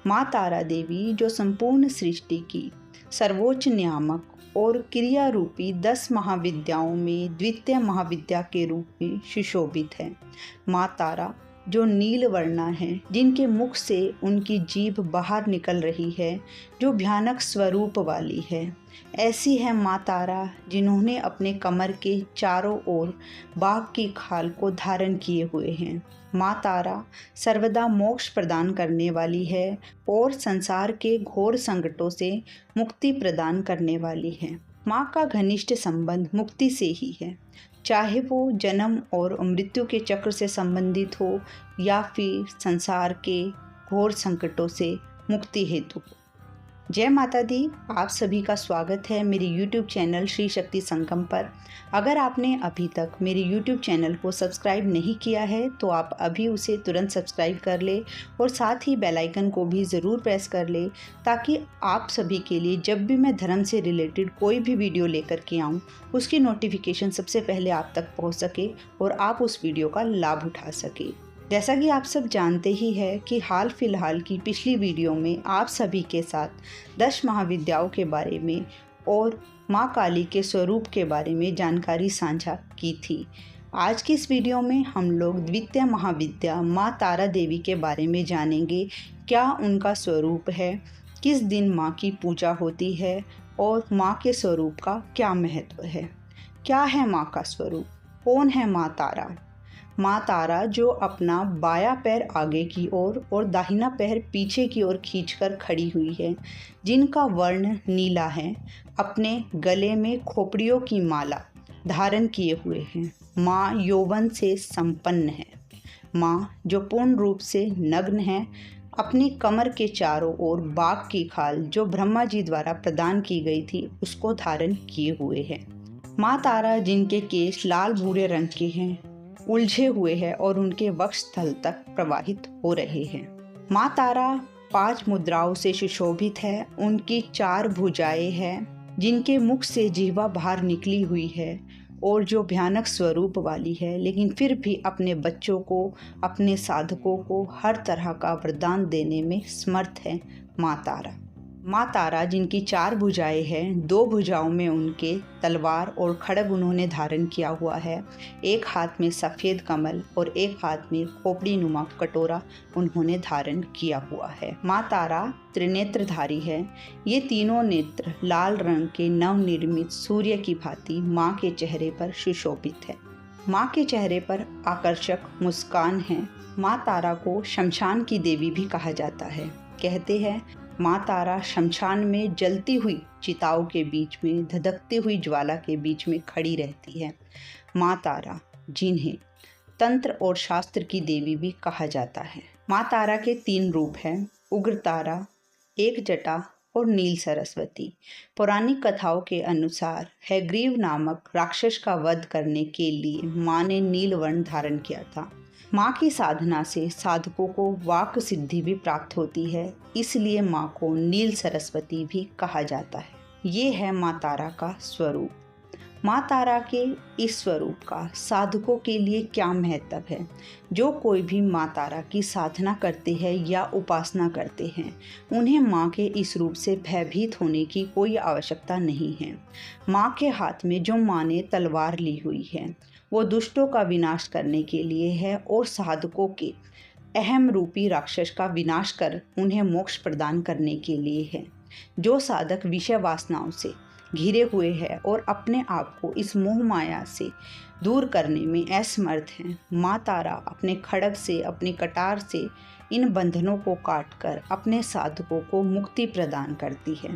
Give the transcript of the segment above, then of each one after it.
माँ तारा देवी जो संपूर्ण सृष्टि की सर्वोच्च नियामक और क्रिया रूपी 10 महाविद्याओं में द्वितीय महाविद्या के रूप में सुशोभित है। माँ तारा जो नीलवर्णा है, जिनके मुख से उनकी जीभ बाहर निकल रही है, जो भयानक स्वरूप वाली है। ऐसी है माँ तारा जिन्होंने अपने कमर के चारों ओर बाघ की खाल को धारण किए हुए हैं। माँ तारा सर्वदा मोक्ष प्रदान करने वाली है और संसार के घोर संकटों से मुक्ति प्रदान करने वाली है। माँ का घनिष्ठ संबंध मुक्ति से ही है, चाहे वो जन्म और मृत्यु के चक्र से संबंधित हो या फिर संसार के घोर संकटों से मुक्ति हेतु। जय माता दी, आप सभी का स्वागत है मेरे YouTube चैनल श्री शक्ति संगम पर। अगर आपने अभी तक मेरे YouTube चैनल को सब्सक्राइब नहीं किया है तो आप अभी उसे तुरंत सब्सक्राइब कर ले और साथ ही बेल आइकन को भी ज़रूर प्रेस कर ले, ताकि आप सभी के लिए जब भी मैं धर्म से रिलेटेड कोई भी वीडियो लेकर के आऊँ उसकी नोटिफिकेशन सबसे पहले आप तक पहुँच सके और आप उस वीडियो का लाभ उठा सके। जैसा कि आप सब जानते ही हैं कि हाल फिलहाल की पिछली वीडियो में आप सभी के साथ 10 महाविद्याओं के बारे में और माँ काली के स्वरूप के बारे में जानकारी साझा की थी। आज की इस वीडियो में हम लोग द्वितीय महाविद्या माँ तारा देवी के बारे में जानेंगे। क्या उनका स्वरूप है, किस दिन माँ की पूजा होती है और माँ के स्वरूप का क्या महत्व है। क्या है माँ का स्वरूप, कौन है माँ तारा। माँ तारा जो अपना बायां पैर आगे की ओर और दाहिना पैर पीछे की ओर खींचकर खड़ी हुई है, जिनका वर्ण नीला है, अपने गले में खोपड़ियों की माला धारण किए हुए हैं। माँ यौवन से संपन्न है। माँ जो पूर्ण रूप से नग्न है, अपनी कमर के चारों ओर बाघ की खाल जो ब्रह्मा जी द्वारा प्रदान की गई थी उसको धारण किए हुए है। माँ तारा जिनके केश लाल भूरे रंग के हैं, उलझे हुए हैं और उनके वक्षस्थल तक प्रवाहित हो रहे हैं। माँ तारा 5 मुद्राओं से सुशोभित है। उनकी 4 भुजाएं हैं, जिनके मुख से जीवा बाहर निकली हुई है और जो भयानक स्वरूप वाली है, लेकिन फिर भी अपने बच्चों को, अपने साधकों को हर तरह का वरदान देने में समर्थ है माँ तारा। माँ तारा जिनकी 4 भुजाएं हैं, 2 भुजाओं में उनके तलवार और खड्ग उन्होंने धारण किया हुआ है। एक हाथ में सफ़ेद कमल और एक हाथ में खोपड़ी नुमा कटोरा उन्होंने धारण किया हुआ है। माँ तारा त्रिनेत्रधारी है। ये तीनों नेत्र लाल रंग के नवनिर्मित सूर्य की भांति माँ के चेहरे पर सुशोभित है। माँ के चेहरे पर आकर्षक मुस्कान है। माँ तारा को शमशान की देवी भी कहा जाता है। कहते हैं माँ तारा शमशान में जलती हुई चिताओं के बीच में, धधकती हुई ज्वाला के बीच में खड़ी रहती है। माँ तारा जिन्हें तंत्र और शास्त्र की देवी भी कहा जाता है। माँ तारा के 3 रूप हैं, उग्र तारा, एक जटा और नील सरस्वती। पौराणिक कथाओं के अनुसार हैग्रीव नामक राक्षस का वध करने के लिए माँ ने नील वर्ण धारण किया था। माँ की साधना से साधकों को वाक सिद्धि भी प्राप्त होती है, इसलिए माँ को नील सरस्वती भी कहा जाता है। ये है माँ तारा का स्वरूप। माँ तारा के इस स्वरूप का साधकों के लिए क्या महत्व है। जो कोई भी माँ तारा की साधना करते हैं या उपासना करते हैं, उन्हें माँ के इस रूप से भयभीत होने की कोई आवश्यकता नहीं है। माँ के हाथ में जो माँ ने तलवार ली हुई है वो दुष्टों का विनाश करने के लिए है और साधकों के अहम रूपी राक्षस का विनाश कर उन्हें मोक्ष प्रदान करने के लिए है। जो साधक विषय वासनाओं से घिरे हुए हैं और अपने आप को इस मोह माया से दूर करने में असमर्थ हैं, माँ तारा अपने खड्ग से, अपनी कटार से इन बंधनों को काटकर अपने साधकों को मुक्ति प्रदान करती है।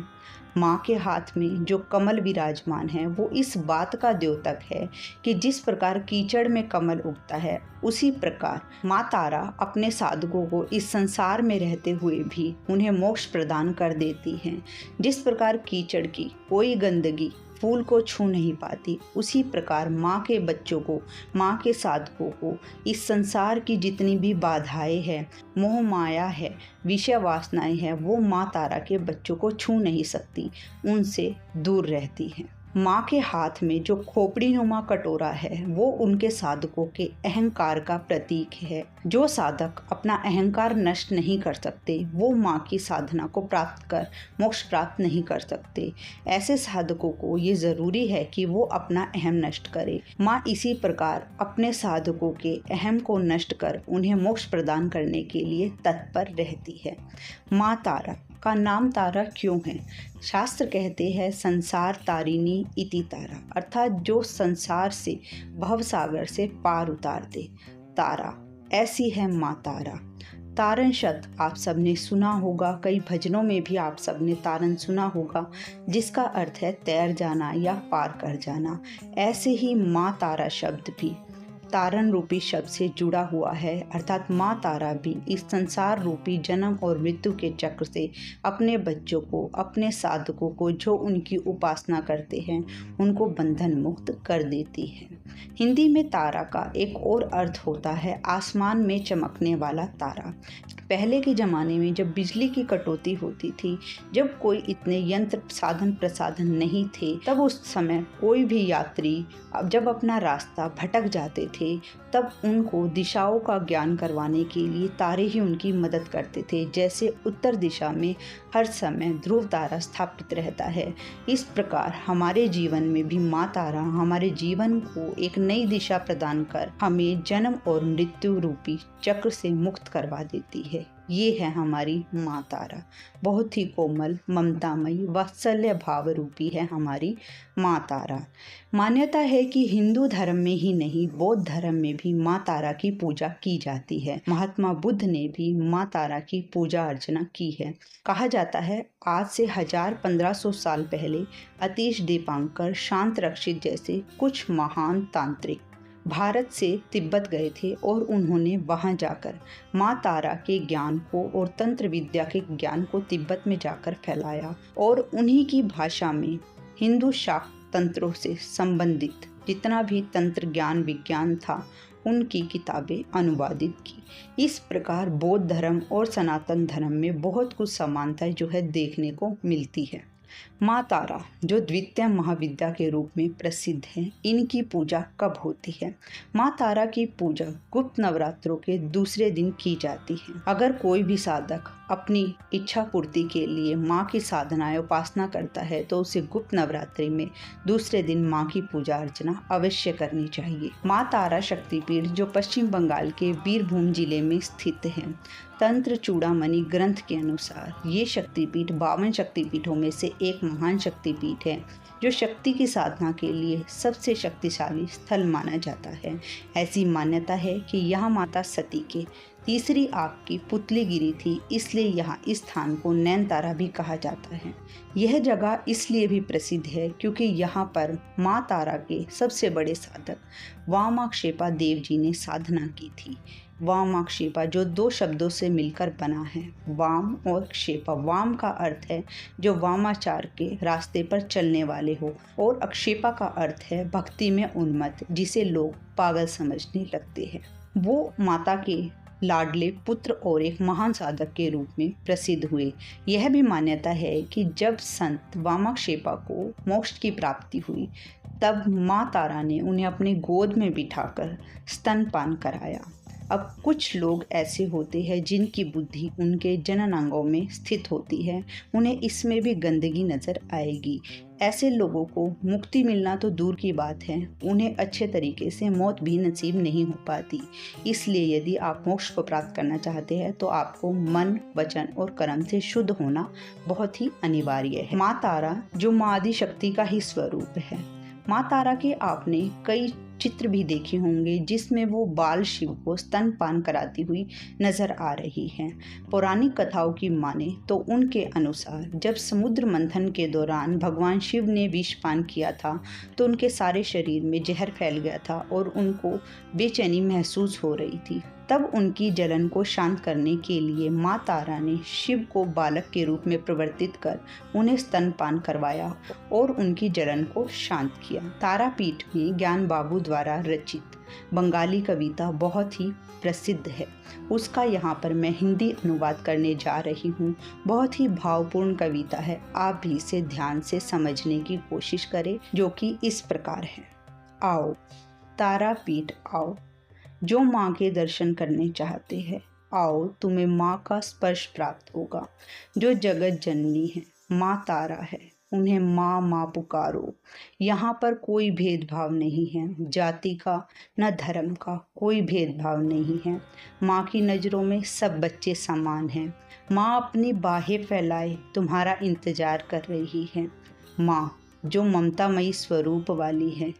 माँ के हाथ में जो कमल विराजमान है वो इस बात का द्योतक है कि जिस प्रकार कीचड़ में कमल उगता है, उसी प्रकार माँ तारा अपने साधकों को इस संसार में रहते हुए भी उन्हें मोक्ष प्रदान कर देती हैं। जिस प्रकार कीचड़ की कोई गंदगी फूल को छू नहीं पाती, उसी प्रकार माँ के बच्चों को, माँ के साधकों को इस संसार की जितनी भी बाधाएं हैं, मोह माया है, विषय वासनाएं हैं, वो माँ तारा के बच्चों को छू नहीं सकती, उनसे दूर रहती हैं। माँ के हाथ में जो खोपड़ी नुमा कटोरा है वो उनके साधकों के अहंकार का प्रतीक है। जो साधक अपना अहंकार नष्ट नहीं कर सकते वो माँ की साधना को प्राप्त कर मोक्ष प्राप्त नहीं कर सकते। ऐसे साधकों को ये जरूरी है कि वो अपना अहम नष्ट करे। माँ इसी प्रकार अपने साधकों के अहम को नष्ट कर उन्हें मोक्ष प्रदान करने के लिए तत्पर रहती है। माँ तारा का नाम तारा क्यों है? शास्त्र कहते हैं संसार तारिणी इति तारा, अर्थात जो संसार से भवसागर से पार उतार दे। तारा ऐसी है माँ तारा। तारण शब्द आप सबने सुना होगा, कई भजनों में भी आप सबने तारण सुना होगा, जिसका अर्थ है तैर जाना या पार कर जाना। ऐसे ही माँ तारा शब्द भी तारण रूपी शब्द से जुड़ा हुआ है, अर्थात माँ तारा भी इस संसार रूपी जन्म और मृत्यु के चक्र से अपने बच्चों को, अपने साधकों को जो उनकी उपासना करते हैं उनको बंधन मुक्त कर देती है। हिंदी में तारा का एक और अर्थ होता है आसमान में चमकने वाला तारा। पहले के ज़माने में जब बिजली की कटौती होती थी, जब कोई इतने यंत्र साधन प्रसाधन नहीं थे, तब उस समय कोई भी यात्री जब अपना रास्ता भटक जाते थे तब उनको दिशाओं का ज्ञान करवाने के लिए तारे ही उनकी मदद करते थे। जैसे उत्तर दिशा में हर समय ध्रुव तारा स्थापित रहता है, इस प्रकार हमारे जीवन में भी माँ तारा हमारे जीवन को एक नई दिशा प्रदान कर हमें जन्म और मृत्यु रूपी चक्र से मुक्त करवा देती है। ये है हमारी माँ तारा। बहुत ही कोमल, ममतामयी, वात्सल्य भाव रूपी है हमारी माँ तारा। मान्यता है कि हिंदू धर्म में ही नहीं, बौद्ध धर्म में भी माँ तारा की पूजा की जाती है। महात्मा बुद्ध ने भी माँ तारा की पूजा अर्चना की है। कहा जाता है आज से 1000-1500 साल पहले अतीश दीपांकर, शांत रक्षित जैसे कुछ महान तांत्रिक भारत से तिब्बत गए थे और उन्होंने वहां जाकर माँ तारा के ज्ञान को और तंत्र विद्या के ज्ञान को तिब्बत में जाकर फैलाया और उन्हीं की भाषा में हिंदू शाक्त तंत्रों से संबंधित जितना भी तंत्र ज्ञान विज्ञान था उनकी किताबें अनुवादित की। इस प्रकार बौद्ध धर्म और सनातन धर्म में बहुत कुछ समानताएं जो है देखने को मिलती है। माँ तारा जो द्वितीय महाविद्या के रूप में प्रसिद्ध है, इनकी पूजा कब होती है? माँ तारा की पूजा गुप्त नवरात्रों के दूसरे दिन की जाती है। अगर कोई भी साधक अपनी इच्छा पूर्ति के लिए माँ की साधनाएं उपासना करता है तो उसे गुप्त नवरात्रि में दूसरे दिन माँ की पूजा अर्चना अवश्य करनी चाहिए। माँ तारा शक्तिपीठ जो पश्चिम बंगाल के बीरभूम जिले में स्थित है, तंत्र चूड़ामणि ग्रंथ के अनुसार ये शक्तिपीठ 52 शक्तिपीठों में से एक महान शक्तिपीठ है जो शक्ति की साधना के लिए सबसे शक्तिशाली स्थल माना जाता है। ऐसी मान्यता है कि यहाँ माता सती के तीसरी आँख की पुतली गिरी थी, इसलिए यहाँ इस स्थान को नैन तारा भी कहा जाता है। यह जगह इसलिए भी प्रसिद्ध है क्योंकि यहाँ पर माँ तारा के सबसे बड़े साधक वामाक्षेपा देव जी ने साधना की थी। वामाक्षेपा जो दो शब्दों से मिलकर बना है, वाम और क्षेपा। वाम का अर्थ है जो वामाचार के रास्ते पर चलने वाले हो और अक्षेपा का अर्थ है भक्ति में उन्मत्त, जिसे लोग पागल समझने लगते हैं। वो माता के लाडले पुत्र और एक महान साधक के रूप में प्रसिद्ध हुए। यह भी मान्यता है कि जब संत वामाक्षेपा को मोक्ष की प्राप्ति हुई तब माँ तारा ने उन्हें अपनी गोद में बिठाकर स्तनपान कराया। अब कुछ लोग ऐसे होते हैं जिनकी बुद्धि उनके जननांगों में स्थित होती है, उन्हें इसमें भी गंदगी नजर आएगी। ऐसे लोगों को मुक्ति मिलना तो दूर की बात है, उन्हें अच्छे तरीके से मौत भी नसीब नहीं हो पाती। इसलिए यदि आप मोक्ष को प्राप्त करना चाहते हैं तो आपको मन, वचन और कर्म से शुद्ध होना बहुत ही अनिवार्य है। माँ तारा जो माँ आदि शक्ति का ही स्वरूप है। माँ तारा के आपने कई चित्र भी देखे होंगे जिसमें वो बाल शिव को स्तनपान कराती हुई नजर आ रही हैं। पौराणिक कथाओं की माने तो उनके अनुसार जब समुद्र मंथन के दौरान भगवान शिव ने विष पान किया था तो उनके सारे शरीर में जहर फैल गया था और उनको बेचैनी महसूस हो रही थी। तब उनकी जलन को शांत करने के लिए माँ तारा ने शिव को बालक के रूप में प्रवर्तित कर उन्हें स्तनपान करवाया और उनकी जलन को शांत किया। तारापीठ में ज्ञान बाबू द्वारा रचित बंगाली कविता बहुत ही प्रसिद्ध है। उसका यहाँ पर मैं हिंदी अनुवाद करने जा रही हूँ। बहुत ही भावपूर्ण कविता है, आप भी इसे ध्यान से समझने की कोशिश करें, जो कि इस प्रकार है। आओ तारापीठ आओ, जो माँ के दर्शन करने चाहते हैं, आओ तुम्हें माँ का स्पर्श प्राप्त होगा। जो जगत जननी है, माँ तारा है, उन्हें माँ माँ पुकारो। यहाँ पर कोई भेदभाव नहीं है, जाति का न धर्म का कोई भेदभाव नहीं है। माँ की नज़रों में सब बच्चे समान हैं। माँ अपनी बाहें फैलाए तुम्हारा इंतज़ार कर रही है। माँ जो ममतामयी स्वरूप वाली है,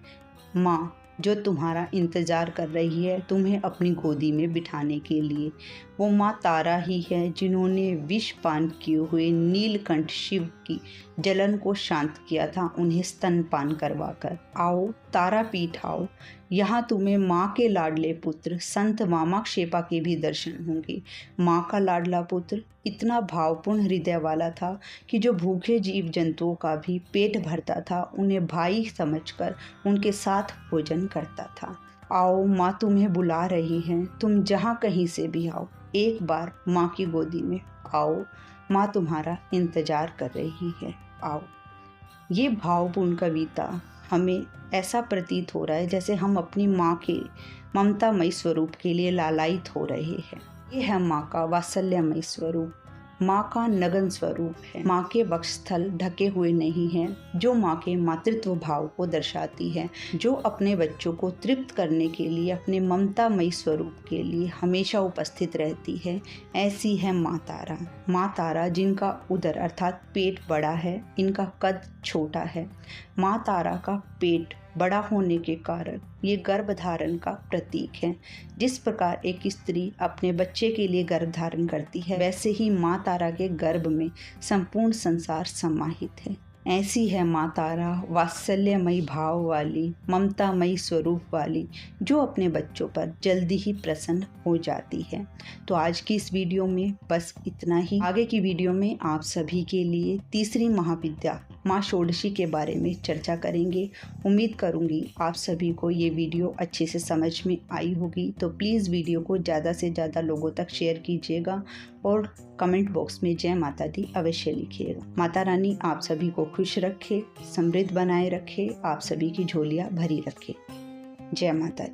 माँ जो तुम्हारा इंतज़ार कर रही है तुम्हें अपनी गोदी में बिठाने के लिए। वो माँ तारा ही है जिन्होंने विष पान किए हुए नीलकंठ शिव की जलन को शांत किया था, उन्हें स्तनपान करवाकर। आओ तारापीठ आओ, यहाँ तुम्हें माँ के लाडले पुत्र संत वामाक्षेपा के भी दर्शन होंगे। माँ का लाडला पुत्र इतना भावपूर्ण हृदय वाला था कि जो भूखे जीव जंतुओं का भी पेट भरता था, उन्हें भाई समझकर उनके साथ भोजन करता था। आओ माँ तुम्हें बुला रही हैं, तुम जहाँ कहीं से भी आओ, एक बार माँ की गोदी में आओ, माँ तुम्हारा इंतज़ार कर रही है। आओ। ये भावपूर्ण कविता हमें ऐसा प्रतीत हो रहा है जैसे हम अपनी माँ के ममतामयी स्वरूप के लिए लालायित हो रहे हैं। ये है माँ का वात्सल्यमयी स्वरूप, माँ का नगन स्वरूप है। माँ के वक्षस्थल ढके हुए नहीं हैं, जो माँ के मातृत्व भाव को दर्शाती है, जो अपने बच्चों को तृप्त करने के लिए अपने ममतामयी स्वरूप के लिए हमेशा उपस्थित रहती है। ऐसी है माँ तारा। माँ तारा जिनका उदर अर्थात पेट बड़ा है, इनका कद छोटा है। माँ तारा का पेट बड़ा होने के कारण ये गर्भधारण का प्रतीक है। जिस प्रकार एक स्त्री अपने बच्चे के लिए गर्भ धारण करती है, वैसे ही माँ तारा के गर्भ में संपूर्ण संसार समाहित है। ऐसी है माँ तारा, वात्सल्यमयी भाव वाली, ममतामयी स्वरूप वाली, जो अपने बच्चों पर जल्दी ही प्रसन्न हो जाती है। तो आज की इस वीडियो में बस इतना ही। आगे की वीडियो में आप सभी के लिए तीसरी महाविद्या माँ षोडशी के बारे में चर्चा करेंगे। उम्मीद करूँगी आप सभी को ये वीडियो अच्छे से समझ में आई होगी। तो प्लीज़ वीडियो को ज़्यादा से ज़्यादा लोगों तक शेयर कीजिएगा और कमेंट बॉक्स में जय माता दी अवश्य लिखिएगा। माता रानी आप सभी को खुश रखे, समृद्ध बनाए रखे, आप सभी की झोलियाँ भरी रखे। जय माता दी।